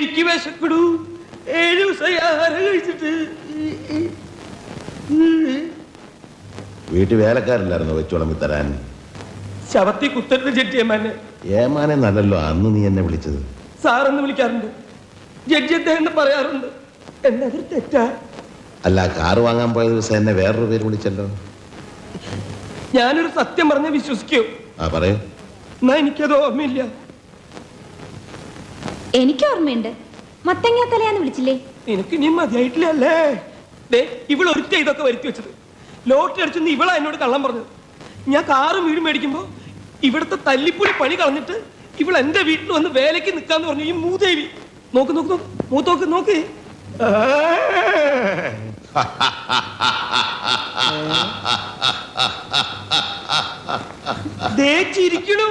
എനിക്ക് വിശക്കടൂ. 7 ദിവസമായി ആഹാരം കഴിച്ചിട്ട്. വീട്ടിൽ വേലക്കാരില്ലായിരുന്നു വെച്ചോളമ്പി തരാൻ? ശവത്തി കുത്തരുത് ജഡ്ജി ഏമാനെ. ഏമാനെ നല്ലല്ലോ അന്ന് നീ എന്നെ വിളിച്ചത്. സാറെന്ന് വിളിക്കാറുണ്ട്, ജഡ്ജി അദ്ദേഹം പറയാറുണ്ട്. എന്നതൊരു തെറ്റാ? അല്ല, കാറ് വാങ്ങാൻ പോയ ദിവസം എന്നെ വേറൊരു പേര് വിളിച്ചല്ലോ. ഞാനൊരു സത്യം പറഞ്ഞ വിശ്വസിക്കോ? പറയൂ. എന്നാ എനിക്കത് ഓർമ്മയില്ല. എനിക്ക് ഓർമ്മയുണ്ട്. മത്തങ്ങ തലയാന്ന് വിളിച്ചില്ലേ? എനിക്ക് ഇനി മതിയായിട്ടില്ല അല്ലേ? ഇവളൊരുത്ത ഇതൊക്കെ വരുത്തി വെച്ചത്. ലോട്ടറി അടിച്ചെന്ന് ഇവളാ എന്നോട് കള്ളം പറഞ്ഞത്. ഞാൻ കാറും വീടും മേടിക്കുമ്പോ ഇവിടുത്തെ തല്ലിപ്പൊടി പണി കളഞ്ഞിട്ട് ഇവൾ എന്റെ വീട്ടിൽ വന്ന് വേലയ്ക്ക് നിൽക്കാന്ന് പറഞ്ഞു. ഈ മൂദേവി നോക്ക് നോക്ക് നോക്ക്, മൂത്തോക്ക് നോക്ക്. ചിരിക്കണു.